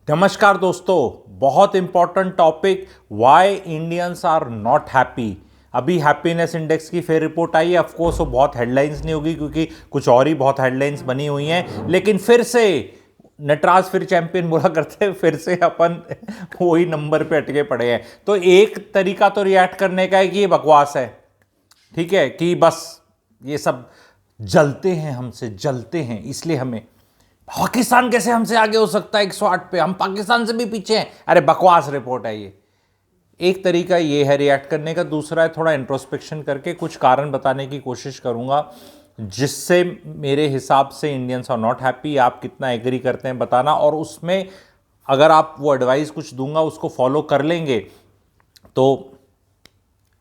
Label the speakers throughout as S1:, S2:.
S1: नमस्कार दोस्तों, बहुत important topic, why Indians are not happy. अभी हैप्पीनेस इंडेक्स की फिर रिपोर्ट आई है। ऑफकोर्स वो बहुत हेडलाइंस नहीं होगी क्योंकि कुछ और ही बहुत हेडलाइंस बनी हुई हैं, लेकिन फिर से नटराज फिर चैंपियन बोला करते हैं, फिर से अपन वही नंबर पे अटके पड़े हैं। तो एक तरीका तो रिएक्ट करने का है कि ये बकवास है, ठीक है, कि बस ये सब जलते हैं, हमसे जलते हैं, इसलिए हमें पाकिस्तान कैसे हमसे आगे हो सकता है 108 पे, हम पाकिस्तान से भी पीछे हैं। अरे बकवास रिपोर्ट है ये। एक तरीका ये है रिएक्ट करने का। दूसरा है थोड़ा इंट्रोस्पेक्शन करके कुछ कारण बताने की कोशिश करूंगा जिससे मेरे हिसाब से इंडियंस आर नॉट हैप्पी। आप कितना एग्री करते हैं बताना, और उसमें अगर आप वो एडवाइस कुछ दूंगा उसको फॉलो कर लेंगे तो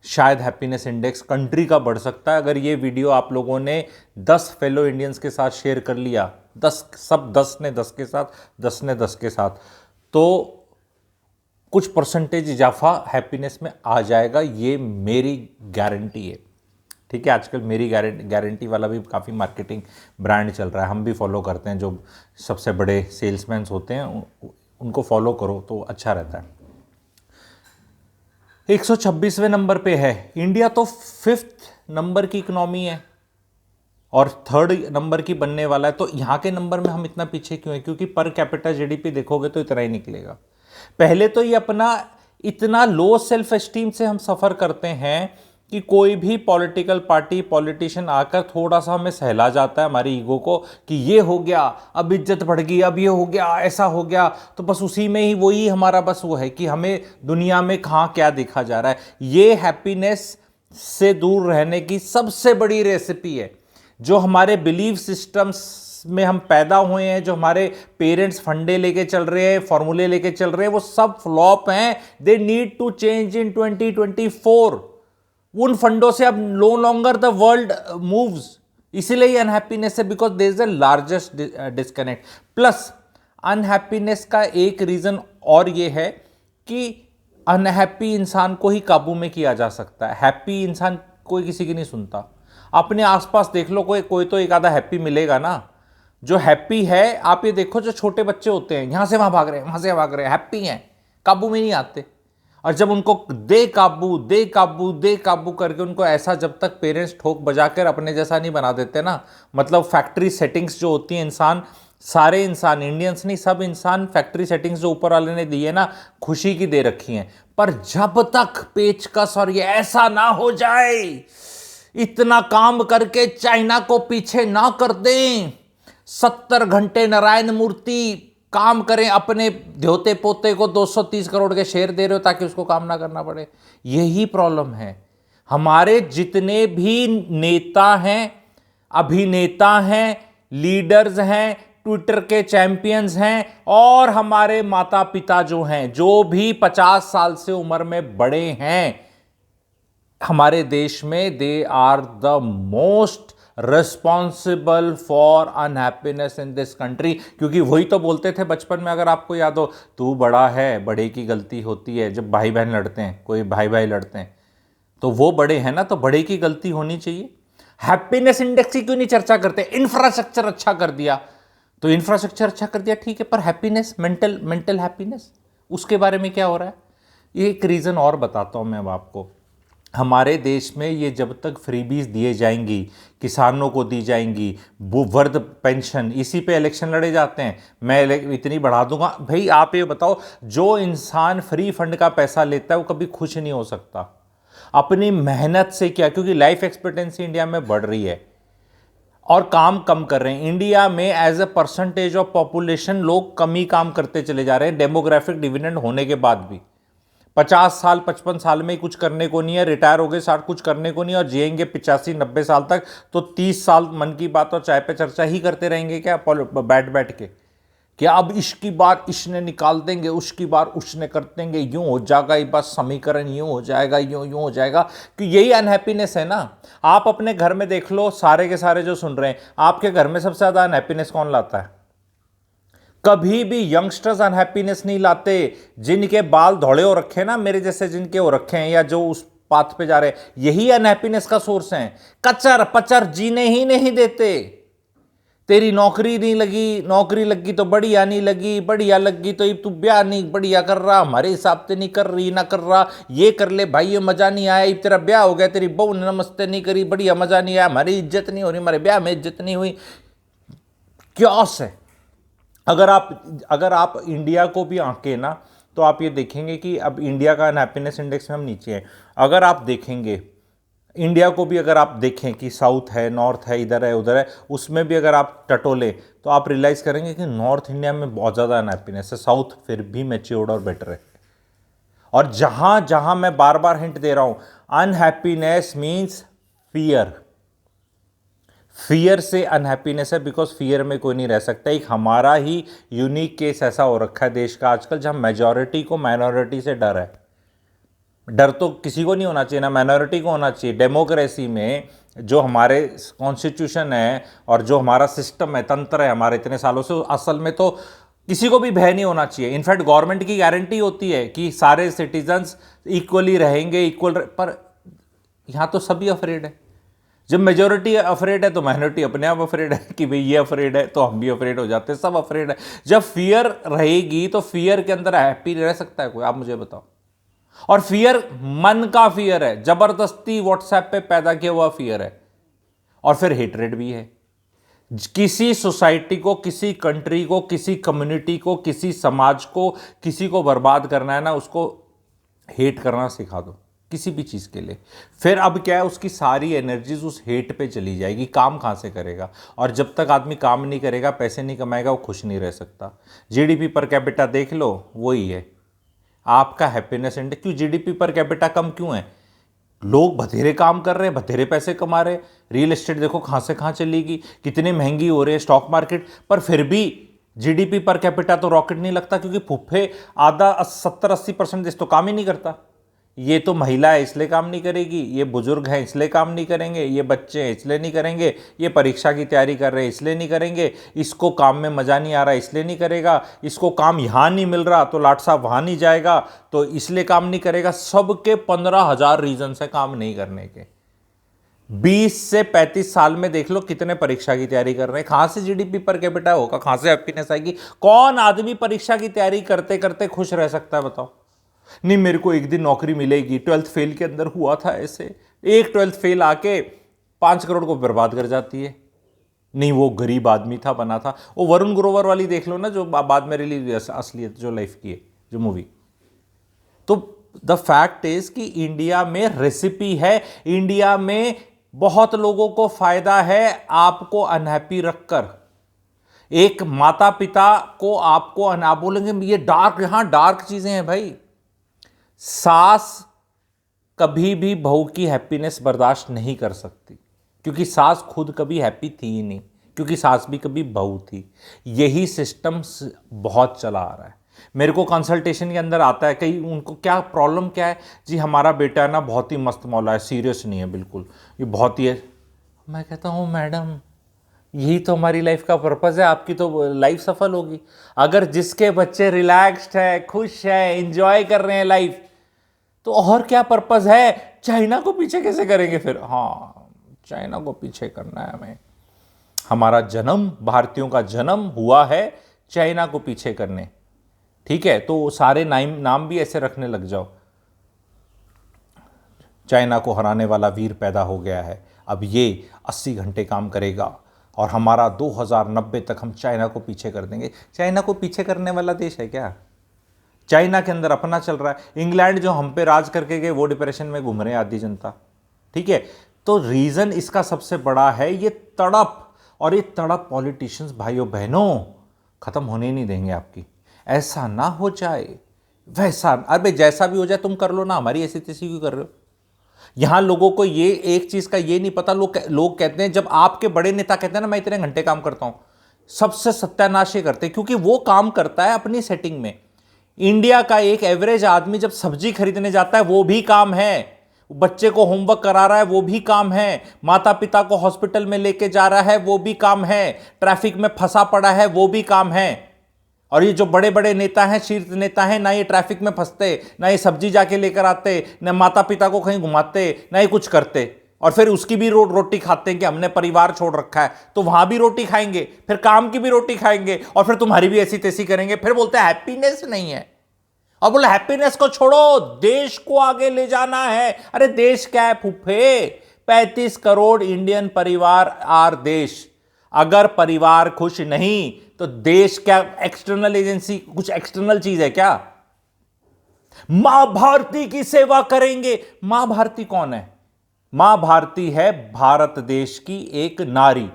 S1: शायद हैप्पीनेस इंडेक्स कंट्री का बढ़ सकता है। अगर ये वीडियो आप लोगों ने 10 फेलो इंडियंस के साथ शेयर कर लिया, 10 ने 10 के साथ, 10 ने 10 के साथ, तो कुछ परसेंटेज इजाफा हैप्पीनेस में आ जाएगा। ये मेरी गारंटी है, ठीक है। आजकल मेरी गारंटी वाला भी काफ़ी मार्केटिंग ब्रांड चल रहा है, हम भी फॉलो करते हैं। जो सबसे बड़े सेल्समैन होते हैं उनको फॉलो करो तो अच्छा रहता है। 126वें नंबर पे है इंडिया, तो 5th नंबर की इकोनॉमी है और 3rd नंबर की बनने वाला है। तो यहाँ के नंबर में हम इतना पीछे क्यों हैं? क्योंकि पर कैपिटा जीडीपी देखोगे तो इतना ही निकलेगा। पहले तो ये अपना इतना लो सेल्फ एस्टीम से हम सफ़र करते हैं कि कोई भी पॉलिटिकल पार्टी, पॉलिटिशियन आकर थोड़ा सा हमें सहला जाता है हमारी ईगो को कि ये हो गया, अब इज्जत बढ़ गई, अब ये हो गया, ऐसा हो गया। तो बस उसी में ही वही हमारा बस वो है कि हमें दुनिया में कहाँ क्या देखा जा रहा है। ये हैप्पीनेस से दूर रहने की सबसे बड़ी रेसिपी है। जो हमारे बिलीफ सिस्टम्स में हम पैदा हुए हैं, जो हमारे पेरेंट्स फंडे लेके चल रहे हैं, फॉर्मूले लेके चल रहे हैं, वो सब फ्लॉप हैं। They need to change in 2024। उन फंडों से अब no longer the world moves. इसीलिए ही अनहैप्पीनेस है, because there is the largest disconnect. Plus unhappiness का एक रीजन और ये है कि अनहैप्पी इंसान को ही काबू में किया जा सकता है। हैप्पी इंसान कोई किसी की नहीं सुनता। अपने आसपास देख लो, कोई तो एक आधा हैप्पी मिलेगा ना। जो हैप्पी है, आप ये देखो, जो छोटे बच्चे होते हैं यहां से वहां भाग रहे हैं, वहां से भाग रहे हैं, हैप्पी हैं, काबू में नहीं आते। और जब उनको दे काबू दे काबू दे काबू करके उनको ऐसा, जब तक पेरेंट्स ठोक बजाकर अपने जैसा नहीं बना देते ना, मतलब फैक्ट्री सेटिंग्स जो होती हैं, इंसान, सारे इंसान, इंडियंस नहीं, सब इंसान फैक्ट्री सेटिंग्स जो ऊपर वाले ने दी है ना, खुशी की दे रखी हैं। पर जब तक पेचकस और ये ऐसा ना हो जाए, इतना काम करके चाइना को पीछे ना कर दें, 70 घंटे नारायण मूर्ति काम करें, अपने ध्योते पोते को 230 करोड़ के शेयर दे रहे हो ताकि उसको काम ना करना पड़े। यही प्रॉब्लम है। हमारे जितने भी नेता हैं, अभिनेता हैं, लीडर्स हैं, ट्विटर के चैंपियंस हैं, और हमारे माता पिता जो हैं, जो भी 50 साल से उम्र में बड़े हैं हमारे देश में, they are the most responsible for unhappiness in this country. क्योंकि वही तो बोलते थे बचपन में, अगर आपको याद हो, तू बड़ा है, बड़े की गलती होती है। जब भाई बहन लड़ते हैं, कोई भाई भाई लड़ते हैं, तो वो बड़े हैं ना, तो बड़े की गलती होनी चाहिए। हैप्पीनेस इंडेक्स की क्यों नहीं चर्चा करते? इंफ्रास्ट्रक्चर अच्छा कर दिया तो इंफ्रास्ट्रक्चर अच्छा कर दिया, ठीक है, पर हैप्पीनेस, मेंटल हैप्पीनेस, उसके बारे में क्या हो रहा है? एक रीज़न और बताता हूं मैं अब आपको। हमारे देश में ये जब तक फ्रीबीज दिए जाएंगी, किसानों को दी जाएंगी, वो वृद्ध पेंशन, इसी पे इलेक्शन लड़े जाते हैं, मैं इतनी बढ़ा दूंगा। भाई आप ये बताओ, जो इंसान फ्री फंड का पैसा लेता है वो कभी खुश नहीं हो सकता अपनी मेहनत से। क्या? क्योंकि लाइफ एक्सपेक्टेंसी इंडिया में बढ़ रही है और काम कम कर रहे हैं। इंडिया में as a percentage of population लोग कम ही काम करते चले जा रहे हैं, डेमोग्राफिक डिविडेंड होने के बाद भी। 50 साल 55 साल में कुछ करने को नहीं है, रिटायर हो गए 60, कुछ करने को नहीं है, और जिएंगे 85-90 साल तक। तो 30 साल मन की बात और चाय पे चर्चा ही करते रहेंगे क्या, बैठ बैठ के? क्या अब इसकी बार इसने निकाल देंगे, उसकी बार उसने कर देंगे, यूं हो जाएगा, ये बस समीकरण यूं हो जाएगा, यूं हो जाएगा। कि यही अनहैप्पीनेस है ना। आप अपने घर में देख लो, सारे के सारे जो सुन रहे हैं, आपके घर में सबसे ज्यादा अनहैप्पीनेस कौन लाता है? कभी भी यंगस्टर्स अनहैप्पीनेस नहीं लाते। जिनके बाल धौड़े हो रखे हैं ना, मेरे जैसे जिनके हो रखे हैं, या जो उस पाथ पे जा रहे हैं, यही अनहैप्पीनेस का सोर्स है। कचर पचर जीने ही नहीं देते। तेरी नौकरी नहीं लगी, नौकरी लगी तो बढ़िया नहीं लगी, बढ़िया लगी तो तू ब्याह नहीं बढ़िया कर रहा, हमारे हिसाब से नहीं कर रही, ना कर रहा, ये कर ले भाई, ये मजा नहीं आया, तेरा ब्याह हो गया, तेरी बहू ने नमस्ते नहीं करी, बढ़िया मजा नहीं आया, हमारी इज्जत नहीं हो रही, हमारे ब्याह में इज्जत नहीं हुई। क्योस है। अगर आप इंडिया को भी आंके ना, तो आप ये देखेंगे कि अब इंडिया का अनहैप्पीनेस इंडेक्स में हम नीचे हैं। अगर आप देखेंगे इंडिया को भी, अगर आप देखें कि साउथ है, नॉर्थ है, इधर है, उधर है, उसमें भी अगर आप टटोले तो आप रियलाइज करेंगे कि नॉर्थ इंडिया में बहुत ज़्यादा अनहैप्पीनेस है, साउथ फिर भी मैच्योर्ड और बेटर है। और जहां जहां मैं बार बार हिंट दे रहा हूं, अनहैप्पीनेस मीन्स फियर, फियर से अनहैप्पीनेस है, बिकॉज फियर में कोई नहीं रह सकता। एक हमारा ही यूनिक केस ऐसा हो रखा है देश का आजकल, जहां मेजॉरिटी को माइनॉरिटी से डर है। डर तो किसी को नहीं होना चाहिए, ना माइनॉरिटी को होना चाहिए। डेमोक्रेसी में जो हमारे कॉन्स्टिट्यूशन है और जो हमारा सिस्टम है, तंत्र है हमारे इतने सालों से, असल में तो किसी को भी भय नहीं होना चाहिए। इनफैक्ट गवर्नमेंट की गारंटी होती है कि सारे सिटीजन्स इक्वली रहेंगे, इक्वल पर यहां तो सभी अफरेड है। जब मेजोरिटी अफरेड है तो माइनॉरिटी अपने आप अफरेड है कि भाई ये अफरेड है तो हम भी अफरेड हो जाते हैं, सब अफरेड है। जब फियर रहेगी तो फियर के अंदर हैप्पी रह सकता है कोई? आप मुझे बताओ। और फियर मन का फियर है, जबरदस्ती व्हाट्सएप पे पैदा किया हुआ फियर है। और फिर हेटरेड भी है। किसी सोसाइटी को, किसी कंट्री को, किसी कम्युनिटी को, किसी समाज को, किसी को बर्बाद करना है ना, उसको हेट करना सिखा दो किसी भी चीज के लिए। फिर अब क्या है, उसकी सारी एनर्जीज उस हेट पे चली जाएगी। काम कहां से करेगा? और जब तक आदमी काम नहीं करेगा, पैसे नहीं कमाएगा, वो खुश नहीं रह सकता। जीडीपी पर कैपिटा देख लो, वही है आपका हैप्पीनेस इंडेक्स। क्यों जीडीपी पर कैपिटा कम क्यों है? लोग बथेरे काम कर रहे हैं, बथेरे पैसे कमा रहे हैं। रियल एस्टेट देखो कहां से कहां चलेगी, कितनी महंगी हो रही है स्टॉक मार्केट, पर फिर भी जीडीपी पर कैपिटा तो रॉकेट नहीं लगता, क्योंकि फुफ्फे आधा 70-80% देश तो काम ही नहीं करता। ये तो महिला है इसलिए काम नहीं करेगी, ये बुजुर्ग हैं इसलिए काम नहीं करेंगे, ये बच्चे हैं इसलिए नहीं करेंगे, ये परीक्षा की तैयारी कर रहे हैं इसलिए नहीं करेंगे, इसको काम में मज़ा नहीं आ रहा इसलिए नहीं करेगा, इसको काम यहाँ नहीं मिल रहा तो लाट साहब वहाँ नहीं जाएगा तो इसलिए काम नहीं करेगा। सबके 15,000 रीजन है काम नहीं करने के। 20 से 35 साल में देख लो कितने परीक्षा की तैयारी कर रहे हैं। कहाँ से जीडीपी पर कैपिटा होगा, कहाँ से हैप्पीनेस आएगी? कौन आदमी परीक्षा की तैयारी करते करते खुश रह सकता है बताओ? नहीं मेरे को एक दिन नौकरी मिलेगी। 12th फेल के अंदर हुआ था ऐसे, एक 12th फेल आके 5 करोड़ को बर्बाद कर जाती है। नहीं वो गरीब आदमी था, बना था। वो वरुण ग्रोवर वाली देख लो ना, जो बाद में रिलीज हुई, असलियत जो लाइफ की है जो मूवी। तो द फैक्ट इज कि इंडिया में रेसिपी है, इंडिया में बहुत लोगों को फायदा है आपको अनहैप्पी रखकर। एक माता पिता को आपको आप बोलेंगे ये डार्क, यहां डार्क चीजें हैं भाई। सास कभी भी बहू की हैप्पीनेस बर्दाश्त नहीं कर सकती, क्योंकि सास खुद कभी हैप्पी थी ही नहीं, क्योंकि सास भी कभी बहू थी। यही सिस्टम बहुत चला आ रहा है। मेरे को कंसल्टेशन के अंदर आता है, कहीं उनको क्या प्रॉब्लम क्या है जी, हमारा बेटा है ना बहुत ही मस्त मौला है, सीरियस नहीं है बिल्कुल, ये बहुत ही है। मैं कहता हूँ मैडम यही तो हमारी लाइफ का पर्पज़ है, आपकी तो लाइफ सफल होगी। अगर जिसके बच्चे रिलैक्स्ड है, खुश है, इंजॉय कर रहे हैं लाइफ, तो और क्या पर्पज़ है? चाइना को पीछे कैसे करेंगे फिर? हाँ चाइना को पीछे करना है हमें। हमारा जन्म, भारतीयों का जन्म हुआ है चाइना को पीछे करने। ठीक है, तो सारे नाम भी ऐसे रखने लग जाओ। चाइना को हराने वाला वीर पैदा हो गया है, अब ये 80 घंटे काम करेगा और हमारा 2090 तक हम चाइना को पीछे कर देंगे। चाइना को पीछे करने वाला देश है क्या? चाइना के अंदर अपना चल रहा है। इंग्लैंड जो हम पे राज करके गए वो डिप्रेशन में घूम रहे हैं आधी जनता। ठीक है, तो रीजन इसका सबसे बड़ा है ये तड़प, और ये तड़प पॉलिटिशियंस भाइयों बहनों खत्म होने नहीं देंगे आपकी। ऐसा ना हो जाए वैसा, अरे जैसा भी हो जाए तुम कर लो ना, हमारी ऐसी तैसी क्यों कर रहे हो? यहां लोगों को ये एक चीज का ये नहीं पता। लोग कहते हैं, जब आपके बड़े नेता कहते हैं ना मैं इतने घंटे काम करता हूं, सबसे सत्यानाश ये करते हैं, क्योंकि वो काम करता है अपनी सेटिंग में। इंडिया का एक एवरेज आदमी जब सब्जी खरीदने जाता है वो भी काम है, बच्चे को होमवर्क करा रहा है वो भी काम है, माता पिता को हॉस्पिटल में लेके जा रहा है वो भी काम है, ट्रैफिक में फंसा पड़ा है वो भी काम है। और ये जो बड़े बड़े नेता हैं, शीर्ष नेता हैं, ना ये ट्रैफिक में फंसते, ना ये सब्जी जाके लेकर आते, ना माता पिता को कहीं घुमाते, ना ये कुछ करते। और फिर उसकी भी रोटी खाते हैं कि हमने परिवार छोड़ रखा है, तो वहां भी रोटी खाएंगे, फिर काम की भी रोटी खाएंगे, और फिर तुम्हारी भी ऐसी तैसी करेंगे, फिर बोलते हैं हैप्पीनेस नहीं है। और बोले हैप्पीनेस को छोड़ो, देश को आगे ले जाना है। अरे देश क्या है फुफ्फे, 35 करोड़ इंडियन परिवार आर देश। अगर परिवार खुश नहीं तो देश क्या एक्सटर्नल एजेंसी, कुछ एक्सटर्नल चीज है क्या? मां भारती की सेवा करेंगे। मां भारती कौन है? मां भारती है भारत देश की एक नारी,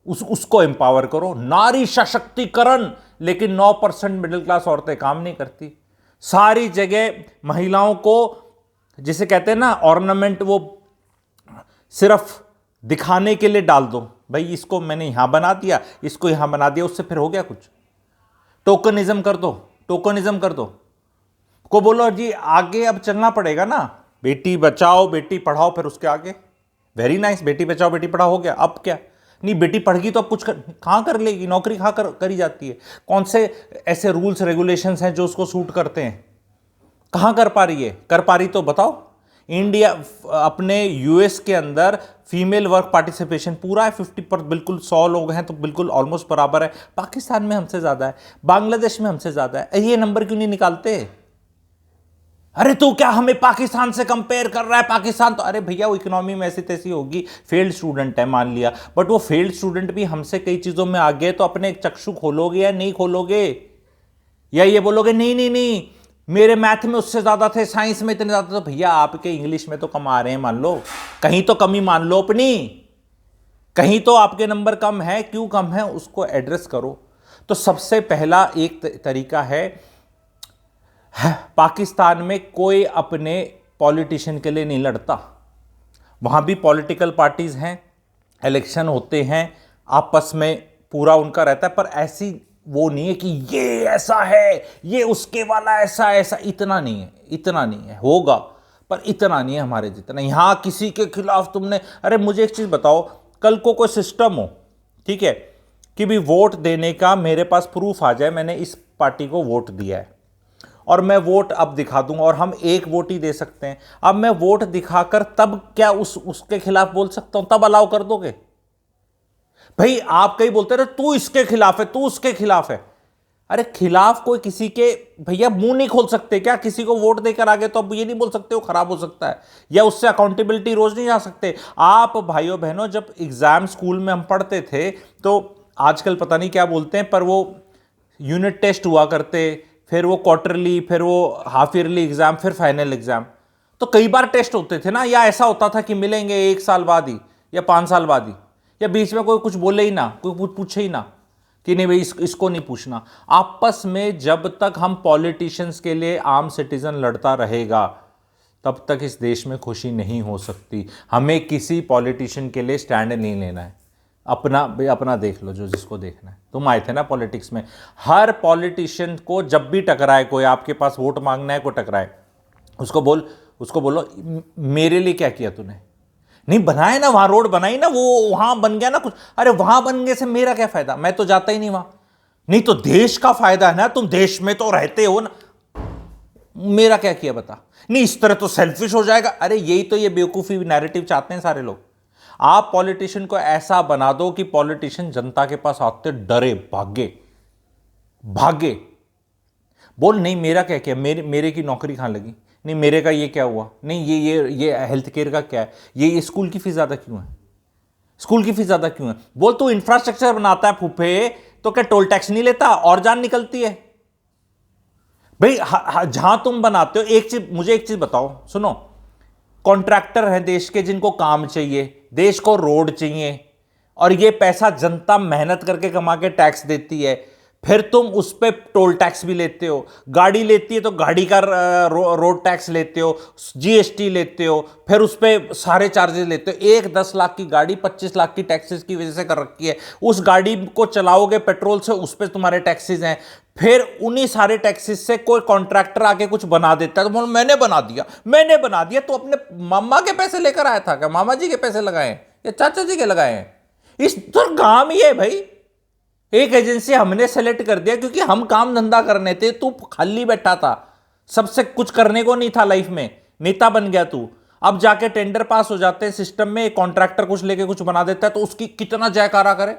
S1: उसको एम्पावर करो, नारी सशक्तिकरण। लेकिन 9% मिडिल क्लास औरतें काम नहीं करती। सारी जगह महिलाओं को, जिसे कहते हैं ना ऑर्नामेंट, वो सिर्फ दिखाने के लिए डाल दो। भाई इसको मैंने यहां बना दिया, इसको यहां बना दिया, उससे फिर हो गया कुछ? टोकनिज्म कर दो, टोकनिज्म कर दो। को बोलो जी आगे अब चलना पड़ेगा ना, बेटी बचाओ बेटी पढ़ाओ, फिर उसके आगे वेरी नाइस, बेटी बचाओ बेटी पढ़ाओ हो गया। अब क्या? नहीं बेटी पढ़ गई तो अब कुछ कहां कर लेगी, नौकरी कहां करी जाती है? कौन से ऐसे रूल्स रेगुलेशंस हैं जो उसको सूट करते हैं? कहां कर पा रही है? कर पा रही तो बताओ। इंडिया अपने यूएस के अंदर फीमेल वर्क पार्टिसिपेशन पूरा है 50%, बिल्कुल 100 लोग हैं तो बिल्कुल ऑलमोस्ट बराबर है। पाकिस्तान में हमसे ज्यादा है, बांग्लादेश में हमसे ज्यादा है। ये नंबर क्यों नहीं निकालते? अरे तू क्या हमें पाकिस्तान से कंपेयर कर रहा है? पाकिस्तान तो, अरे भैया वो इकोनॉमी में ऐसी तैसी होगी, फेल्ड स्टूडेंट है मान लिया, बट वो फेल्ड स्टूडेंट भी हमसे कई चीजों में आगे, तो अपने चक्षु खोलोगे या नहीं खोलोगे? या ये बोलोगे नहीं नहीं नहीं मेरे मैथ में उससे ज्यादा थे, साइंस में इतने ज्यादा, तो भैया आपके इंग्लिश में तो कम आ रहे हैं, मान लो कहीं तो कमी मान लो अपनी, कहीं तो आपके नंबर कम है। क्यों कम है उसको एड्रेस करो। तो सबसे पहला एक तरीका है, पाकिस्तान में कोई अपने पॉलिटिशियन के लिए नहीं लड़ता। वहां भी पॉलिटिकल पार्टीज हैं, इलेक्शन होते हैं, आपस में पूरा उनका रहता है, पर ऐसी वो नहीं है कि ये ऐसा है, ये उसके वाला ऐसा ऐसा, इतना नहीं है, इतना नहीं है। होगा पर इतना नहीं है हमारे जितना। यहां किसी के खिलाफ तुमने, अरे मुझे एक चीज बताओ, कल को कोई सिस्टम हो, ठीक है, कि भी वोट देने का मेरे पास प्रूफ आ जाए, मैंने इस पार्टी को वोट दिया है और मैं वोट अब दिखा दूंगा, और हम एक वोट ही दे सकते हैं। अब मैं वोट दिखाकर तब क्या उसके खिलाफ बोल सकता हूं? तब अलाउ कर दोगे? भाई आप कहीं बोलते रहे तू इसके खिलाफ है, तू उसके खिलाफ है। अरे खिलाफ कोई किसी के, भैया मुंह नहीं खोल सकते क्या? किसी को वोट देकर आगे तो अब ये नहीं बोल सकते वो खराब हो सकता है, या उससे अकाउंटेबिलिटी रोज नहीं आ सकते आप? भाइयों बहनों, जब एग्जाम स्कूल में हम पढ़ते थे तो आजकल पता नहीं क्या बोलते हैं, पर वो यूनिट टेस्ट हुआ करते, फिर वो क्वार्टरली, फिर वो हाफ ईयरली एग्जाम, फिर फाइनल एग्जाम। तो कई बार टेस्ट होते थे ना, या ऐसा होता था कि मिलेंगे 1 साल बाद ही या 5 साल बाद ही, या बीच में कोई कुछ बोले ही ना, कोई पूछे ही ना कि नहीं भाई इसको नहीं पूछना। आपस में जब तक हम पॉलिटिशियंस के लिए आम सिटीजन लड़ता रहेगा तब तक इस देश में खुशी नहीं हो सकती। हमें किसी पॉलिटिशियन के लिए स्टैंड नहीं लेना है। अपना भाई अपना देख लो, जो जिसको देखना है। तुम आए थे ना पॉलिटिक्स में, हर पॉलिटिशियन को जब भी टकराए कोई, आपके पास वोट मांगना है कोई टकराए, उसको बोलो मेरे लिए क्या किया तूने? नहीं बनाए ना, वहां रोड बनाई ना, वो वहां बन गया ना कुछ, अरे वहां बनने से मेरा क्या फायदा, मैं तो जाता ही नहीं वहां। नहीं तो देश का फायदा है ना, तुम देश में तो रहते हो ना, मेरा क्या किया बता? नहीं इस तरह तो सेल्फिश हो जाएगा। अरे यही तो ये बेवकूफी नैरेटिव चाहते हैं सारे लोग। आप पॉलिटिशियन को ऐसा बना दो कि पॉलिटिशियन जनता के पास आते डरे, भागे भागे, बोल नहीं मेरा क्या किया, मेरे की नौकरी कहां लगी, नहीं मेरे का ये क्या हुआ, नहीं ये हेल्थ केयर का क्या है, ये स्कूल की फीस ज्यादा क्यों है, स्कूल की फीस ज्यादा क्यों है? बोल तू इंफ्रास्ट्रक्चर बनाता है फूफे, तो क्या टोल टैक्स नहीं लेता और जान निकलती है? भाई जहां तुम बनाते हो, मुझे एक चीज बताओ, सुनो, कॉन्ट्रैक्टर हैं देश के जिनको काम चाहिए, देश को रोड चाहिए, और ये पैसा जनता मेहनत करके कमा के टैक्स देती है, फिर तुम उस पर टोल टैक्स भी लेते हो। गाड़ी लेती है तो गाड़ी का रोड टैक्स लेते हो, जीएसटी लेते हो, फिर उस पर सारे चार्जेस लेते हो। एक 10 लाख की गाड़ी 25 लाख की टैक्सेस की वजह से कर रखी है। उस गाड़ी को चलाओगे पेट्रोल से, उस पर तुम्हारे टैक्सेस हैं। फिर उन्हीं सारे टैक्सेस से कोई कॉन्ट्रैक्टर आके कुछ बना देता है तो बोलो मैंने बना दिया। तो अपने मामा के पैसे लेकर आया था क्या? मामा जी के पैसे लगाए या चाचा जी के लगाए हैं? इस तो काम ही है भाई, एक एजेंसी हमने सेलेक्ट कर दिया क्योंकि हम काम धंधा करने थे, तू खाली बैठा था, सबसे कुछ करने को नहीं था लाइफ में, नेता बन गया तू। अब जाके टेंडर पास हो जाते हैं सिस्टम में, कॉन्ट्रैक्टर कुछ लेके कुछ बना देता है तो उसकी कितना जयकारा करे,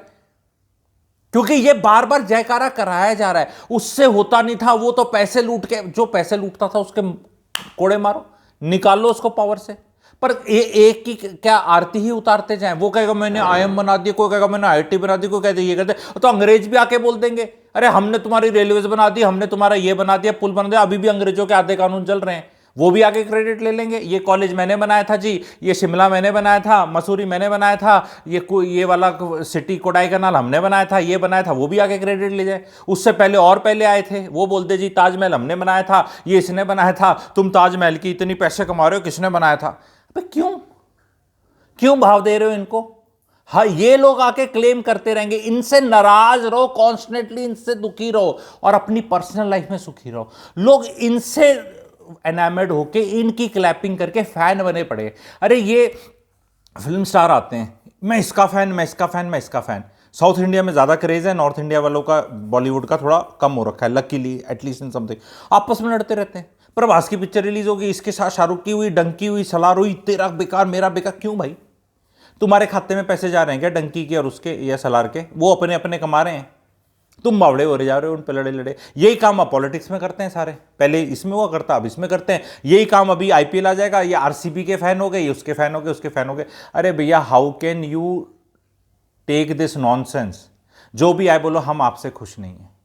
S1: क्योंकि ये बार बार जयकारा कराया जा रहा है। उससे होता नहीं था, वो तो पैसे लूट के, जो पैसे लूटता था उसके कोड़े मारो, निकालो उसको पावर से। पर एक की क्या आरती ही उतारते जाएं। वो कहेगा मैंने आईएम बना दिया, कोई कहेगा मैंने आईटी बना दी, कोई कहते ये कहते, तो अंग्रेज भी आके बोल देंगे अरे हमने तुम्हारी रेलवेज बना दी, हमने तुम्हारा ये बना दिया, पुल बना दिया। अभी भी अंग्रेजों के आधे कानून चल रहे हैं, वो भी आगे क्रेडिट ले लेंगे, ये कॉलेज मैंने बनाया था जी, ये शिमला मैंने बनाया था, मसूरी मैंने बनाया था, ये वाला सिटी कोडाईकनाल हमने बनाया था, ये बनाया था, वो भी आगे क्रेडिट ले जाए। उससे पहले और पहले आए थे, वो बोलते जी ताजमहल हमने बनाया था, ये इसने बनाया था, तुम ताजमहल की इतनी पैसे कमा रहे हो, किसने बनाया था? अबे क्यों भाव दे रहे हो इनको? हाँ, ये लोग आके क्लेम करते रहेंगे, इनसे नाराज रहो, कॉन्स्टेंटली इनसे दुखी रहो और अपनी पर्सनल लाइफ में सुखी रहो। लोग इनसे एनामेड होके इनकी क्लैपिंग करके फैन बने पड़े। अरे ये फिल्म स्टार आते हैं, मैं इसका फैन, मैं इसका फैन, मैं इसका फैन। साउथ इंडिया में ज़्यादा क्रेज है, नॉर्थ इंडिया वालों का, बॉलीवुड का थोड़ा कम हो रखा है, लकीली एटलीस्ट इन समथिंग। आपस में लड़ते रहते हैं। प्रभास की पिक्चर रिलीज होगी, इसके साथ शाहरुख की हुई, डंकी हुई, सलार हुई, तेरा बेकार मेरा बेकार। क्यों भाई? तुम्हारे खाते में पैसे जा रहे हैं क्या डंकी के और उसके या सलार के? वो अपने अपने कमा रहे हैं, तुम बावड़े हो रहे जा रहे हो उन पे लड़े लड़े। यही काम अब पॉलिटिक्स में करते हैं सारे, पहले इसमें हुआ करता, अब इसमें करते हैं। यही काम अभी आईपीएल आ जाएगा, ये आरसीबी के फैन हो गए, ये उसके फैन हो गए, उसके फैन हो गए। अरे भैया, how can you take this nonsense? जो भी आए बोलो हम आपसे खुश नहीं है।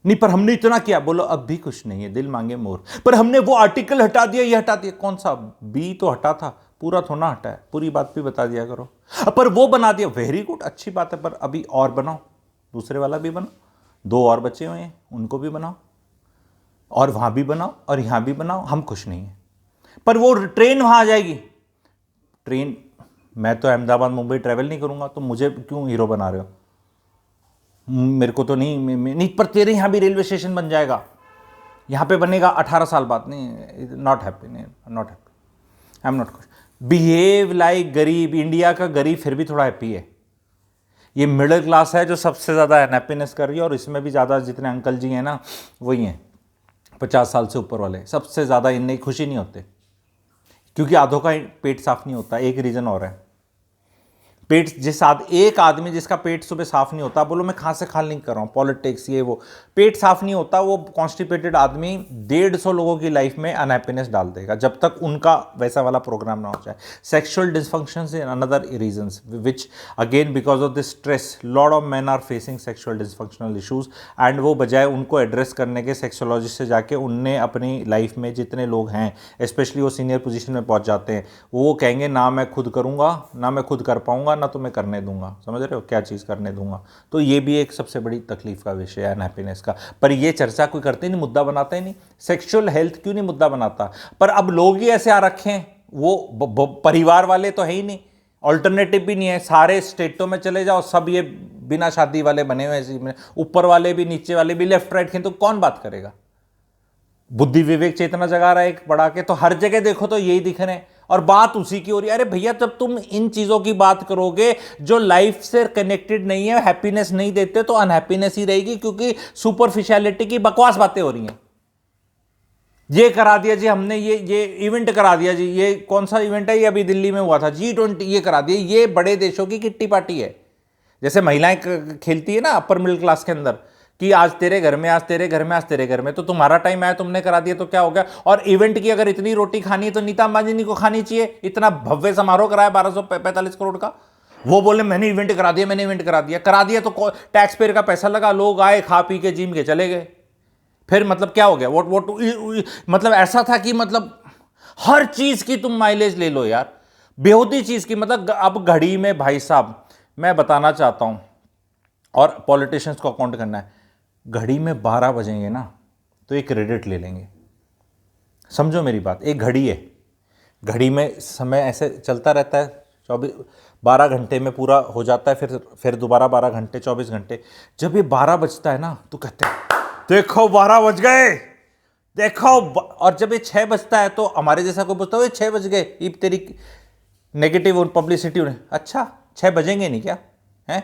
S1: नहीं पर हमने इतना किया, बोलो अब भी खुश नहीं है, दिल मांगे मोर। पर हमने वो आर्टिकल हटा दिया, ये हटा दिया। कौन सा? बी तो हटा था, पूरा थोड़ा हटा है, पूरी बात भी बता दिया करो। पर वो बना दिया, वेरी गुड, अच्छी बात है, पर अभी और बनाओ, दूसरे वाला भी बनाओ, 2 और बचे हुए हैं उनको भी बनाओ, और वहां भी बनाओ और यहां भी बनाओ। हम खुश नहीं हैं। पर वो ट्रेन वहां आ जाएगी। ट्रेन, मैं तो अहमदाबाद मुंबई ट्रैवल नहीं करूंगा, तो मुझे क्यों हीरो बना रहे हो? मेरे को तो नहीं, पर तेरे यहां भी रेलवे स्टेशन बन जाएगा, यहां पे बनेगा 18 साल बाद। नहीं, नॉट हैप्पी, नहीं, not happy, I am not खुश। बिहेव लाइक गरीब। इंडिया का गरीब फिर भी थोड़ा हैप्पी है। ये मिडिल क्लास है जो सबसे ज़्यादा अनहैप्पीनेस कर रही है, और इसमें भी ज़्यादा जितने अंकल जी हैं ना, वही हैं 50 साल से ऊपर वाले, सबसे ज़्यादा इनमें खुशी नहीं होते, क्योंकि आधों का पेट साफ नहीं होता। एक रीज़न और है, पेट एक आदमी जिसका पेट सुबह साफ नहीं होता, बोलो मैं कहाँ से खाल नहीं कर रहा हूँ, पॉलिटिक्स ये वो, पेट साफ नहीं होता, वो कॉन्स्टिपेटेड आदमी 150 लोगों की लाइफ में अनहैप्पीनेस डाल देगा, जब तक उनका वैसा वाला प्रोग्राम ना हो जाए। Sexual dysfunctions in another reasons which again because of this stress lot of man are facing sexual dysfunctional issues, and वो बजाय उनको एड्रेस करने के सेक्सोलॉजिस्ट से जाके उनने अपनी लाइफ में जितने लोग हैं, स्पेशली वो सीनियर पोजीशन में पहुंच जाते हैं, वो कहेंगे ना मैं खुद करूँगा, ना मैं खुद कर पाऊँगा, ना तो मैं करने दूंगा। समझ रहे हो क्या चीज़ करने दूंगा? तो ये भी एक सबसे बड़ी तकलीफ का विषय है अनहैप्पीनेस का। पर ये चर्चा कोई करते नहीं, मुद्दा बनाता ही नहीं। सेक्सुअल हेल्थ क्यों नहीं मुद्दा बनाता? पर अब लोग ही ऐसे आ रखे हैं, वो परिवार वाले तो है ही नहीं, ऑल्टरनेटिव भी नहीं है। सारे स्टेटों में चले जाओ, सब ये बिना शादी वाले बने हुए हैं, ऊपर वाले भी नीचे वाले भी, लेफ्ट राइट के, तो कौन बात करेगा? बुद्धि विवेक चेतना जगा रहा है एक बढ़ा के, तो हर जगह देखो तो यही दिख रहे हैं, और बात उसी की हो रही है। अरे भैया, जब तुम इन चीजों की बात करोगे जो लाइफ से कनेक्टेड नहीं है, हैप्पीनेस नहीं देते, तो अनहैप्पीनेस ही रहेगी, क्योंकि सुपरफिशियलिटी की बकवास बातें हो रही हैं। ये करा दिया जी हमने, ये इवेंट करा दिया जी, ये कौन सा इवेंट है, ये अभी दिल्ली में हुआ था, G20, ये करा दिया। ये बड़े देशों की किट्टी पार्टी है, जैसे महिलाएं खेलती है ना अपर मिडिल क्लास के अंदर, कि आज तेरे घर में, आज तेरे घर में, आज तेरे घर में, तो तुम्हारा टाइम आया, तुमने करा दिया, तो क्या हो गया? और इवेंट की अगर इतनी रोटी खानी है तो नीता अंबानी को खानी चाहिए। इतना भव्य समारोह कराया 1245 करोड़ का, वो बोले मैंने इवेंट करा दिया, मैंने इवेंट करा दिया, तो टैक्स पेयर का पैसा लगा, लोग आए, खा पी के जिम के चले गए। फिर मतलब क्या हो गया? मतलब ऐसा था कि मतलब हर चीज की तुम माइलेज ले लो यार, बेहूदी चीज की। मतलब अब घड़ी में भाई साहब, मैं बताना चाहता हूं, और पॉलिटिशियंस को अकाउंट करना है, घड़ी में 12 बजेंगे ना तो एक क्रेडिट ले लेंगे। समझो मेरी बात, एक घड़ी है, घड़ी में समय ऐसे चलता रहता है, 12 घंटे में पूरा हो जाता है, फिर दोबारा 12 घंटे, 24 घंटे। जब ये 12 बजता है ना तो कहते हैं देखो 12 बज गए, देखो। और जब ये 6 बजता है तो हमारे जैसा कोई पूछता है 6 बज गए, ये तेरी नेगेटिव पब्लिसिटी उन्हें, अच्छा 6 बजेंगे नहीं क्या? हैं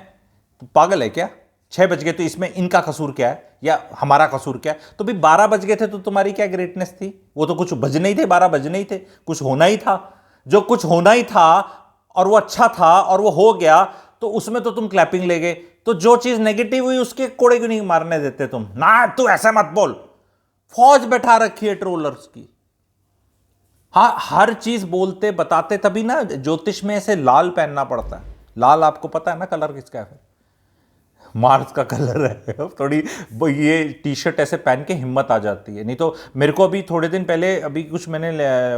S1: पागल है क्या? 6 बज गए तो इसमें इनका कसूर क्या है? या हमारा कसूर क्या है? तो भी 12 बज गए थे तो तुम्हारी क्या ग्रेटनेस थी? वो तो कुछ बजने ही थे, 12 बजने ही थे, कुछ होना ही था। जो कुछ होना ही था और वो अच्छा था और वो हो गया, तो उसमें तो तुम क्लैपिंग ले गए। तो जो चीज नेगेटिव हुई उसके कोड़े क्यों नहीं मारने देते तुम? ना तू ऐसा मत बोल। फौज बैठा रखी है ट्रोलर्स की। हाँ, हर चीज बोलते बताते, तभी ना ज्योतिष में ऐसे लाल पहनना पड़ता है। लाल आपको पता है ना कलर किसका है? मार्स का कलर है। अब थोड़ी ये टी शर्ट ऐसे पहन के हिम्मत आ जाती है। नहीं तो मेरे को अभी थोड़े दिन पहले अभी कुछ मैंने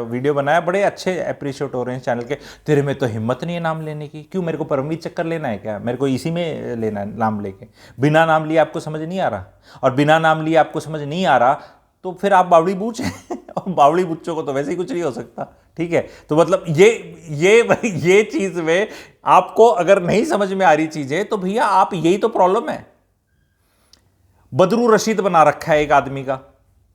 S1: वीडियो बनाया, बड़े अच्छे अप्रिशिएट हो रहे हैं चैनल के, तेरे में तो हिम्मत नहीं है नाम लेने की। क्यों, मेरे को परमवीर चक्कर लेना है क्या? मेरे को इसी में लेना है नाम लेके। बिना नाम लिए आपको समझ नहीं आ रहा, और बिना नाम लिए आपको समझ नहीं आ रहा तो फिर आप बावड़ी बूझ हैं। और बावड़ी बुच्चों को तो वैसे ही कुछ नहीं हो सकता। ठीक है, तो मतलब ये चीज में आपको अगर नहीं समझ में आ रही चीजें तो भैया आप, यही तो प्रॉब्लम है। बदरू रशीद बना रखा है एक आदमी का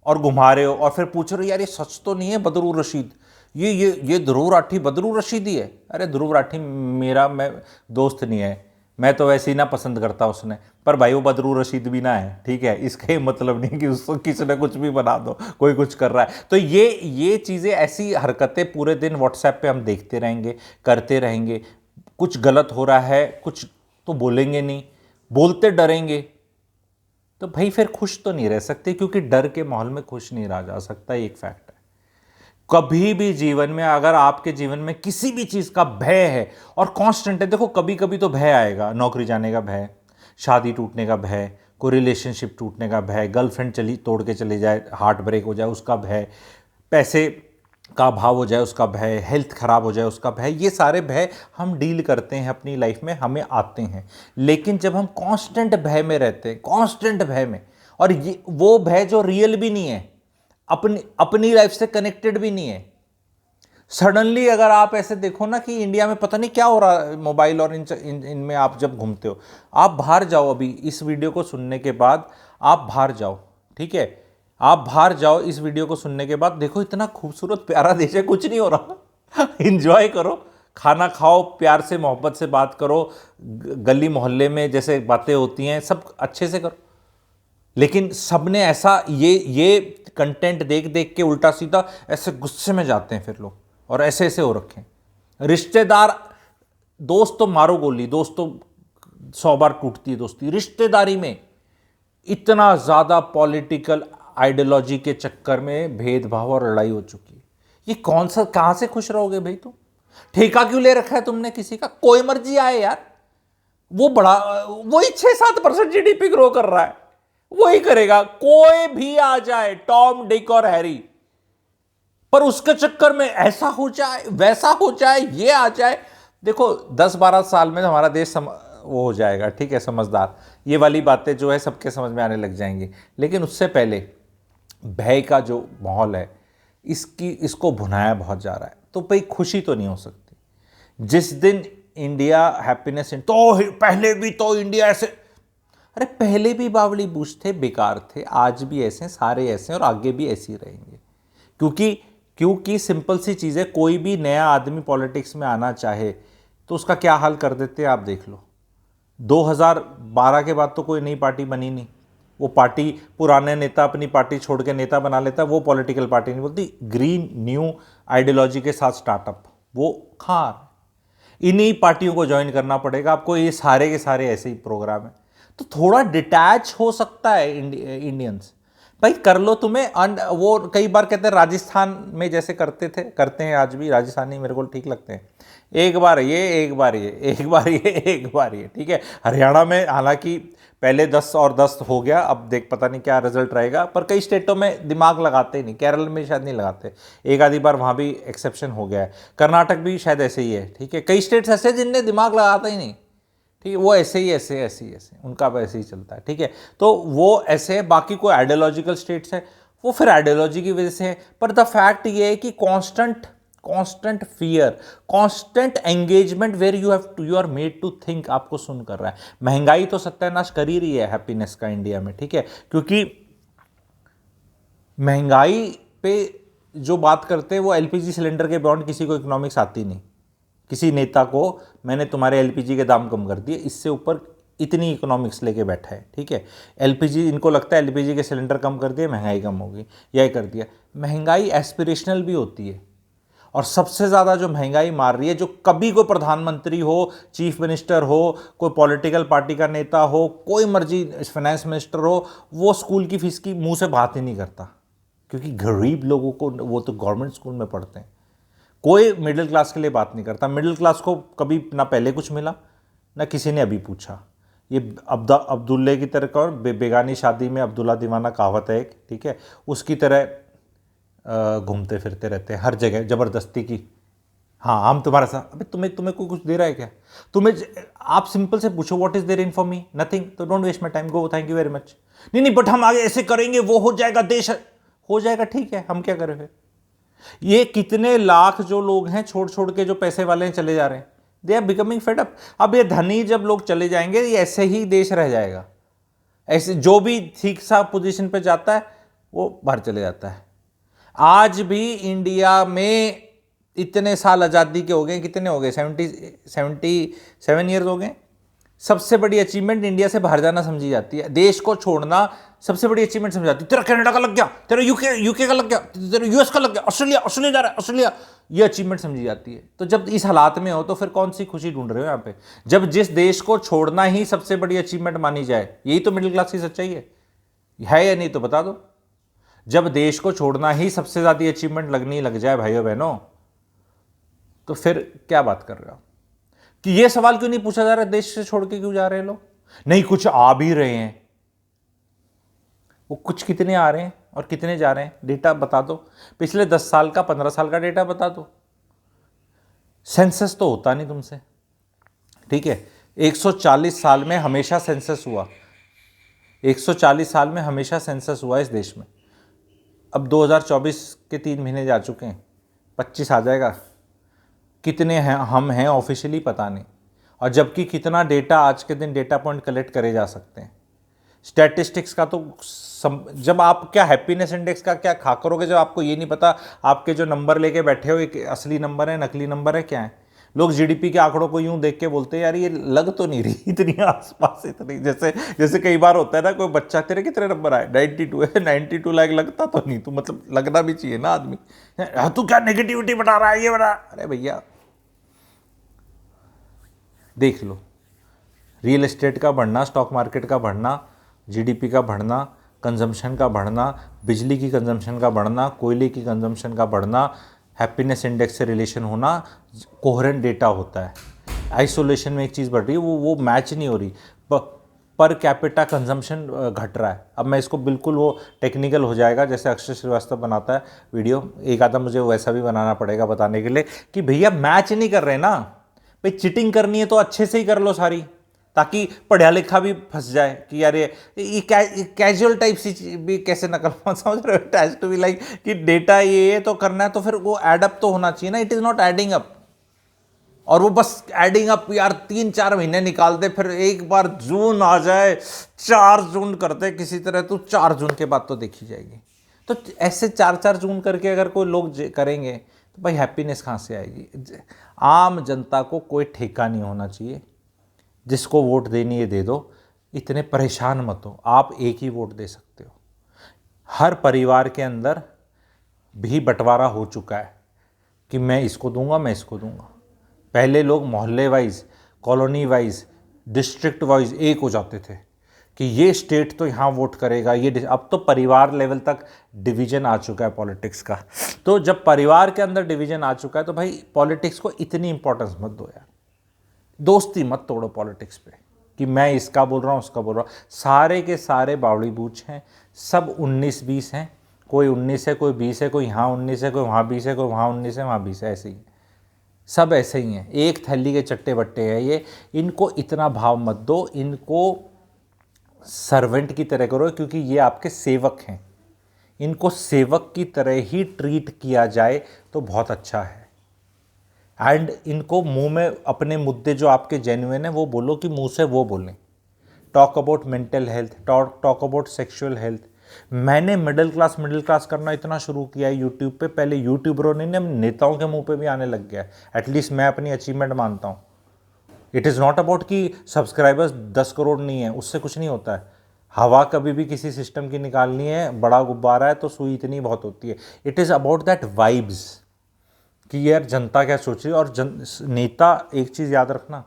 S1: और घुमा रहे हो और फिर पूछ रहे हो यार ये सच तो नहीं है बदरू रशीद, ये ध्रुव राठी बदरू रशीद ही है। अरे ध्रुव राठी मेरा मैं दोस्त नहीं है, मैं तो वैसे ही ना पसंद करता उसने, पर भाई वो बदरू रशीद भी ना है। ठीक है, इसका ये मतलब नहीं कि उसको किसी ने कुछ भी बना दो, कोई कुछ कर रहा है। तो ये चीज़ें, ऐसी हरकतें पूरे दिन व्हाट्सएप पे हम देखते रहेंगे, करते रहेंगे। कुछ गलत हो रहा है, कुछ तो बोलेंगे नहीं, बोलते डरेंगे, तो भाई फिर खुश तो नहीं रह सकते, क्योंकि डर के माहौल में खुश नहीं रहा जा सकता। एक फैक्ट है। कभी भी जीवन में अगर आपके जीवन में किसी भी चीज का भय है और कांस्टेंट है, देखो कभी कभी तो भय आएगा, नौकरी जाने का भय, शादी टूटने का भय, कोई रिलेशनशिप टूटने का भय, गर्लफ्रेंड चली तोड़ के चली जाए, हार्ट ब्रेक हो जाए उसका भय, पैसे का अभाव हो जाए उसका भय, हेल्थ खराब हो जाए उसका भय। ये सारे भय हम डील करते हैं अपनी लाइफ में, हमें आते हैं। लेकिन जब हम कांस्टेंट भय में रहते हैं, कांस्टेंट भय में, और ये वो भय जो रियल भी नहीं है, अपनी अपनी लाइफ से कनेक्टेड भी नहीं है, सडनली अगर आप ऐसे देखो ना कि इंडिया में पता नहीं क्या हो रहा है, मोबाइल और इनमें आप जब घूमते हो, आप बाहर जाओ, अभी इस वीडियो को सुनने के बाद आप बाहर जाओ, ठीक है, आप बाहर जाओ इस वीडियो को सुनने के बाद, देखो इतना खूबसूरत प्यारा देश है, कुछ नहीं हो रहा। इंजॉय करो, खाना खाओ, प्यार से मोहब्बत से बात करो, गली मोहल्ले में जैसे बातें होती हैं सब अच्छे से करो। लेकिन सबने ऐसा ये कंटेंट देख देख के उल्टा सीधा ऐसे गुस्से में जाते हैं फिर लोग, और ऐसे ऐसे हो रखे हैं। रिश्तेदार, दोस्त तो मारो गोली, दोस्त तो 100 बार टूटती है दोस्ती, रिश्तेदारी में इतना ज्यादा पॉलिटिकल आइडियोलॉजी के चक्कर में भेदभाव और लड़ाई हो चुकी है। ये कौन सा, कहां से खुश रहोगे भाई? तुम ठेका क्यों ले रखा है तुमने किसी का? कोई मर्जी आए यार, वो बड़ा, वही 6-7% जीडीपी ग्रो कर रहा है, वही करेगा, कोई भी आ जाए, टॉम डिक और हैरी, पर उसके चक्कर में ऐसा हो जाए, वैसा हो जाए, ये आ जाए। देखो 10-12 साल में हमारा देश वो हो जाएगा, ठीक है, समझदार, ये वाली बातें जो है सबके समझ में आने लग जाएंगी। लेकिन उससे पहले भय का जो माहौल है, इसको भुनाया बहुत जा रहा है, तो भाई खुशी तो नहीं हो सकती। जिस दिन इंडिया हैप्पीनेस, तो पहले भी तो इंडिया ऐसे, अरे पहले भी बावली बूश थे, बेकार थे, आज भी ऐसे, सारे ऐसे और आगे भी ऐसे ही रहेंगे। क्योंकि सिंपल सी चीज़ है, कोई भी नया आदमी पॉलिटिक्स में आना चाहे तो उसका क्या हाल कर देते हैं आप देख लो। 2012 के बाद तो कोई नई पार्टी बनी नहीं, वो पार्टी, पुराने नेता अपनी पार्टी छोड़ के नेता बना लेता, वो पॉलिटिकल पार्टी नहीं बोलती। ग्रीन न्यू आइडियोलॉजी के साथ स्टार्टअप, वो खार, इन्हीं पार्टियों को ज्वाइन करना पड़ेगा आपको। ये सारे के सारे ऐसे ही प्रोग्राम है, तो थोड़ा डिटैच हो सकता है इंडियंस, भाई कर लो। तुम्हें वो कई बार कहते हैं राजस्थान में जैसे करते थे, करते हैं आज भी, राजस्थानी मेरे को ठीक लगते हैं, एक बार ये, एक बार ये, एक बार ये, एक बार ये, ठीक है। हरियाणा में हालांकि पहले 10 और 10 हो गया, अब देख पता नहीं क्या रिजल्ट रहेगा, पर कई स्टेटों में दिमाग लगाते ही नहीं, केरल में शायद नहीं लगाते, एक आधी बार वहाँ भी एक्सेप्शन हो गया है, कर्नाटक भी शायद ऐसे ही है, ठीक है। कई स्टेट्स ऐसे जिनने दिमाग लगाता ही नहीं, ठीक है, वो ऐसे ही ऐसे उनका ऐसे ही चलता है, ठीक है। तो वो ऐसे है, बाकी कोई आइडियोलॉजिकल स्टेट्स है वो फिर आइडियोलॉजी की वजह से है, पर द फैक्ट ये है कि constant fear, constant engagement where you are made to think, आपको सुन कर रहा है। महंगाई तो सत्यानाश कर ही रही है हैप्पीनेस का इंडिया में, ठीक है, क्योंकि महंगाई पे जो बात करते हैं वो एलपीजी सिलेंडर के बियॉन्ड किसी को इकोनॉमिक्स आती नहीं। किसी नेता को मैंने तुम्हारे एलपीजी के दाम कम कर दिए, इससे ऊपर इतनी इकोनॉमिक्स लेके बैठा है, ठीक है। एलपीजी, इनको लगता है एलपीजी के सिलेंडर कम कर दिए महंगाई कम होगी, यह कर दिया। महंगाई एस्पिरेशनल भी होती है, और सबसे ज़्यादा जो महंगाई मार रही है, जो कभी कोई प्रधानमंत्री हो, चीफ मिनिस्टर हो, कोई पॉलिटिकल पार्टी का नेता हो, कोई मर्जी फाइनेंस मिनिस्टर हो, वो स्कूल की फीस की मुंह से बात ही नहीं करता, क्योंकि गरीब लोगों को, वो तो गवर्नमेंट स्कूल में पढ़ते हैं। कोई मिडिल क्लास के लिए बात नहीं करता। मिडिल क्लास को कभी ना पहले कुछ मिला, ना किसी ने अभी पूछा। ये अब्दुल्ले की तरह कौन, बेगानी शादी में अब्दुल्ला दीवाना कहावत है एक, ठीक है, उसकी तरह घूमते फिरते रहते हैं हर जगह ज़बरदस्ती की। हाँ, हम तुम्हारे साथ, अबे तुम्हें कोई कुछ दे रहा है क्या? तुम्हें आप सिंपल से पूछो what is there in for me, nothing, तो don't waste my time, go, thank you very much. नहीं, बट हम आगे ऐसे करेंगे, वो हो जाएगा, देश हो जाएगा, ठीक है, हम क्या करें फिर? ये कितने लाख जो लोग हैं छोड़ छोड़ के, जो पैसे वाले हैं, चले जा रहे हैं, they are becoming fed up. अब ये धनी जब लोग चले जाएंगे, ये ऐसे ही देश रह जाएगा। ऐसे जो भी ठीक सा पोजीशन पे जाता है वो बाहर चले जाता है। आज भी इंडिया में इतने साल आज़ादी के हो गए, कितने हो गए, 77 ईयर्स हो गए। सबसे बड़ी अचीवमेंट इंडिया से बाहर जाना समझी जाती है, देश को छोड़ना सबसे बड़ी अचीवमेंट समझी जाती है। तेरा कनाडा का लग गया, तेरा यूके का लग गया, तेरा यूएस का लग गया, ऑस्ट्रेलिया जा रहा है, ऑस्ट्रेलिया, ये अचीवमेंट समझी जाती है। तो जब इस हालात में हो तो फिर कौन सी खुशी ढूंढ रहे हो यहाँ पे, जब जिस देश को छोड़ना ही सबसे बड़ी अचीवमेंट मानी जाए? यही तो मिडिल क्लास की सच्चाई है या नहीं? तो बता दो। जब देश को छोड़ना ही सबसे ज्यादा अचीवमेंट लगनी लग जाए भाइयों बहनों, तो फिर क्या बात कर रहे हो कि ये सवाल क्यों नहीं पूछा जा रहा, देश से छोड़ के क्यों जा रहे हैं लोग? नहीं, कुछ आ भी रहे हैं, वो कुछ कितने आ रहे हैं और कितने जा रहे हैं, डेटा बता दो। पिछले 10 साल का, 15 साल का डेटा बता दो। सेंसस तो होता नहीं तुमसे, ठीक है। 140 साल में हमेशा सेंसस हुआ, 140 साल में हमेशा सेंसस हुआ इस देश में। अब 2024 के 3 महीने जा चुके हैं, 25 आ जाएगा। कितने हैं हम हैं ऑफिशियली पता नहीं, और जबकि कितना डेटा आज के दिन डेटा पॉइंट कलेक्ट करे जा सकते हैं। स्टैटिस्टिक्स का तो जब आप क्या हैप्पीनेस इंडेक्स का क्या खा करोगे, जब आपको ये नहीं पता आपके जो नंबर लेके बैठे हो एक असली नंबर है, नकली नंबर है, क्या है। लोग जीडीपी के आंकड़ों को यूं देख के बोलते हैं यार ये लग तो नहीं रही इतनी आसपास, इतनी, जैसे कई बार होता है ना, कोई बच्चा तेरे कितने नंबर आए, 92 है, 92 लाख लगता तो नहीं, तो मतलब लगना भी चाहिए ना आदमी। तू क्या नेगेटिविटी बता रहा है, ये बता, अरे भैया देख लो, रियल एस्टेट का बढ़ना, स्टॉक मार्केट का बढ़ना, जीडीपी का बढ़ना, कंजम्पशन का बढ़ना, बिजली की कंजम्पशन का बढ़ना, कोयले की कंजम्पशन का बढ़ना, हैप्पीनेस इंडेक्स से रिलेशन होना, कोहेरेंट डेटा होता है। आइसोलेशन में एक चीज़ बढ़ रही है, वो मैच नहीं हो रही, पर कैपिटा कंजम्पशन घट रहा है। अब मैं इसको बिल्कुल वो टेक्निकल हो जाएगा, जैसे अक्षय श्रीवास्तव बनाता है वीडियो, एक आधा मुझे वैसा भी बनाना पड़ेगा बताने के लिए कि भैया मैच नहीं कर रहे ना भाई। चिटिंग करनी है तो अच्छे से ही कर लो सारी, ताकि पढ़ा लिखा भी फंस जाए कि यार ये कैजुअल टाइप सी भी कैसे नकल, समझ रहे हो, हैज टू बी लाइक कि डेटा ये तो करना है, तो फिर वो एडअप तो होना चाहिए ना। It is not adding up, और वो बस एडिंग अप यार 3-4 महीने निकाल दे, फिर एक बार जून आ जाए, 4 जून करते किसी तरह, तो 4 जून के बाद तो देखी जाएगी। तो ऐसे 4-4 जून करके अगर कोई लोग करेंगे तो भाई हैप्पीनेस कहाँ से आएगी? आम जनता को कोई ठेका नहीं होना चाहिए, जिसको वोट देनी है दे दो, इतने परेशान मत हो। आप एक ही वोट दे सकते हो। हर परिवार के अंदर भी बंटवारा हो चुका है कि मैं इसको दूंगा, मैं इसको दूंगा। पहले लोग मोहल्ले wise, colony wise, district wise एक हो जाते थे कि ये स्टेट तो यहाँ वोट करेगा, ये, अब तो परिवार लेवल तक डिवीजन आ चुका है पॉलिटिक्स का। तो जब परिवार के अंदर डिवीजन आ चुका है तो भाई पॉलिटिक्स को इतनी इंपॉर्टेंस मत दो यार। दोस्ती मत तोड़ो पॉलिटिक्स पे कि मैं इसका बोल रहा हूँ, उसका बोल रहा हूँ। सारे के सारे बावड़ी बूच हैं, सब 19-20 हैं, कोई 19 है, कोई 20 है, कोई यहाँ 19 है, कोई वहाँ 20 है, कोई वहाँ 19 है, वहाँ 20 है, ऐसे ही सब ऐसे ही हैं, एक थैली के चट्टे बट्टे हैं ये। इनको इतना भाव मत दो, इनको सर्वेंट की तरह करो, क्योंकि ये आपके सेवक हैं। इनको सेवक की तरह ही ट्रीट किया जाए तो बहुत अच्छा है। एंड इनको मुंह में अपने मुद्दे जो आपके जेन्युइन है वो बोलो कि मुंह से वो बोलें। Talk about mental health, talk about sexual health. मैंने मिडिल क्लास करना इतना शुरू किया है यूट्यूब पे, पहले यूट्यूबरों ने नेताओं के मुंह पे भी आने लग गया है। एटलीस्ट मैं अपनी अचीवमेंट मानता हूँ। इट इज़ नॉट अबाउट कि सब्सक्राइबर्स 10 करोड़ नहीं है, उससे कुछ नहीं होता है। हवा कभी भी किसी सिस्टम की निकालनी है, बड़ा गुब्बारा है तो सुई इतनी बहुत होती है। It is about that vibes कि यार जनता क्या सोच रही है। और नेता, एक चीज़ याद रखना,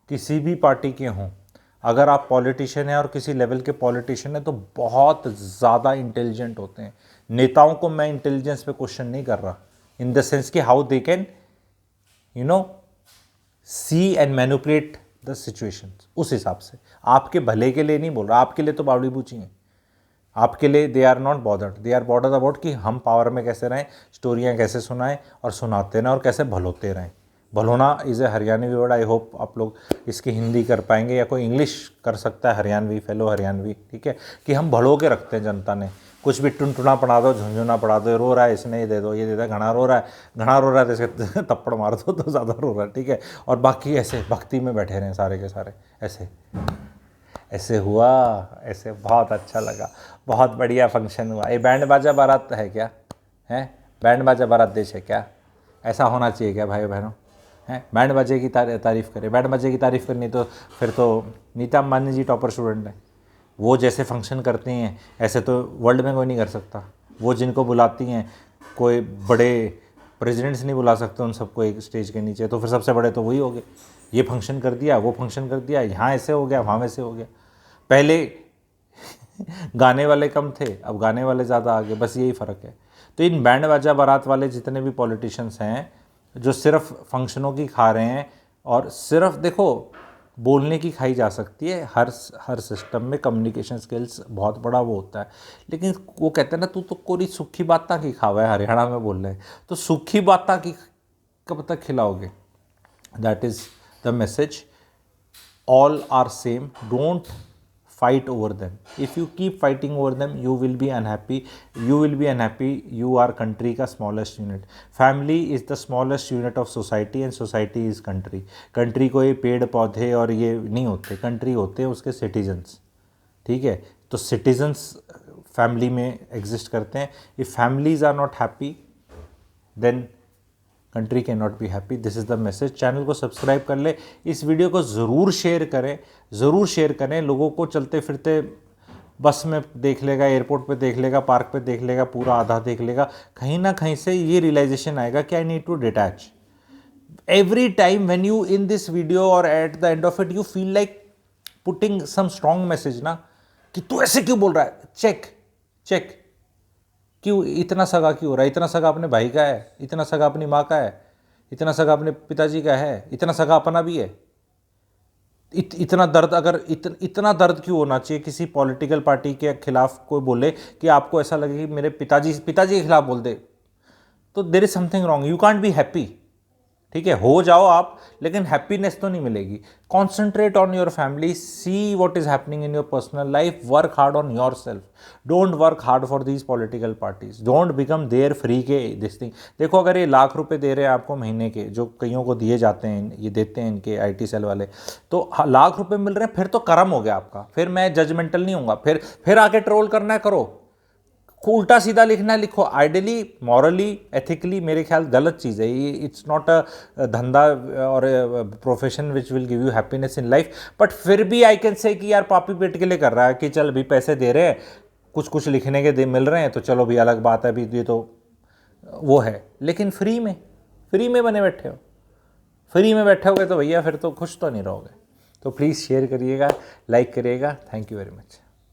S1: किसी भी पार्टी के हों, अगर आप पॉलिटिशियन हैं और किसी लेवल के पॉलिटिशियन हैं तो बहुत ज़्यादा इंटेलिजेंट होते हैं। नेताओं को मैं इंटेलिजेंस पे क्वेश्चन नहीं कर रहा, इन द सेंस कि how they can see and manipulate the situation. उस हिसाब से आपके भले के लिए नहीं बोल रहा, आपके लिए तो बावड़ी बूची हैं, आपके लिए they are not bothered, they are bothered about कि हम पावर में कैसे रहें, स्टोरियाँ कैसे सुनाएं और सुनाते रहें और कैसे भलोते रहें। भलोना is a Haryanvi word, I hope आप लोग इसकी हिंदी कर पाएंगे या कोई इंग्लिश कर सकता है, हरियाणवी, फेलो हरियाणवी, ठीक है, कि हम भलो के रखते हैं जनता ने। कुछ भी टुनटुना पढ़ा दो, झुंझुना पढ़ा दो, रो रहा है इसने ये दे दो, ये दे दो, घना रो रहा है तो इसके थप्पड़ मार दो तो ज़्यादा रो रहा है, ठीक है। और बाकी ऐसे भक्ति में बैठे रहें सारे के सारे, ऐसे हुआ, ऐसे बहुत अच्छा लगा, बहुत बढ़िया फंक्शन हुआ। ये बैंड बाजा बारात है क्या? है बैंड बाजा बारात देश है क्या? ऐसा होना चाहिए क्या भाई बहनों? हैं बैंड बाजे की तारीफ़ करें? बैंड बाजे की तारीफ़ करनी तो फिर तो नीता अंबानी जी टॉपर स्टूडेंट है। वो जैसे फंक्शन करती हैं ऐसे तो वर्ल्ड में कोई नहीं कर सकता। वो जिनको बुलाती हैं, कोई बड़े प्रेसिडेंट्स नहीं बुला सकते उन सबको एक स्टेज के नीचे, तो फिर सबसे बड़े तो वही हो गए। ये फंक्शन कर दिया, वो फंक्शन कर दिया, यहाँ ऐसे हो गया, वहाँ वैसे हो गया। पहले गाने वाले कम थे, अब गाने वाले ज़्यादा आ गए, बस यही फ़र्क है। तो इन बैंड बाजा बारात वाले जितने भी पॉलिटिशियंस हैं जो सिर्फ फंक्शनों की खा रहे हैं, और सिर्फ देखो बोलने की खाई जा सकती है, हर सिस्टम में कम्युनिकेशन स्किल्स बहुत बड़ा वो होता है, लेकिन वो कहते हैं ना, तू तो कोरी सूखी बाता की खावा है, हरियाणा में बोल रहे हैं, तो सूखी बाता की कब तक खिलाओगे? That is the message. All are same, don't fight over them. If you keep fighting over them, you will be unhappy. You are country का smallest unit. Family is the smallest unit of society and society is country. country को ये पेड़ पौधे और ये नहीं होते, country होते हैं उसके citizens, ठीक है। तो citizens फैमिली में एग्जिस्ट करते हैं। if families are not happy then country can not be happy. This is the message. Channel को सब्सक्राइब कर ले, इस वीडियो को ज़रूर शेयर करें। लोगों को चलते फिरते बस में देख लेगा, एयरपोर्ट पे देख लेगा, पार्क पे देख लेगा, पूरा आधा देख लेगा, कहीं ना कहीं से ये रियलाइजेशन आएगा कि I need to detach. Every time when you in this video और at the end of it you feel like putting some strong message ना, कि तू ऐसे क्यों बोल रहा है, चेक क्यों, इतना सगा क्यों हो रहा है? इतना सगा अपने भाई का है, इतना सगा अपनी माँ का है, इतना सगा अपने पिताजी का है, इतना सगा अपना भी है। इतना दर्द, अगर इतना दर्द क्यों होना चाहिए किसी पॉलिटिकल पार्टी के खिलाफ कोई बोले, कि आपको ऐसा लगे कि मेरे पिताजी के खिलाफ बोल दे, तो there is something wrong. You can't be happy, ठीक है, हो जाओ आप, लेकिन हैप्पीनेस तो नहीं मिलेगी। Concentrate on your family, see what is happening in your personal life, work hard on your self, don't work hard for these political parties, don't become their free के दिस थिंग। देखो अगर ये लाख रुपए दे रहे हैं आपको महीने के, जो कईयों को दिए जाते हैं, ये देते हैं इनके IT सेल वाले, तो लाख रुपए मिल रहे हैं, फिर तो कर्म हो गया आपका, फिर मैं जजमेंटल नहीं हूँगा, फिर आके ट्रोल करना है करो, उल्टा सीधा लिखना है लिखो। आइडियली, मॉरली, एथिकली मेरे ख्याल गलत चीज़ है ये। इट्स नॉट अ धंधा और profession which will give you happiness in life, but फिर भी आई कैन से कि यार पापी पेट के लिए कर रहा है, कि चल भी पैसे दे रहे हैं, कुछ लिखने के मिल रहे हैं, तो चलो भी अलग बात है, भी ये तो वो है, लेकिन फ्री में बने बैठे हो, फ्री में बैठे होगे तो भैया फिर तो खुश तो नहीं रहोगे। तो प्लीज़ शेयर करिएगा, लाइक करिएगा। Thank you very much.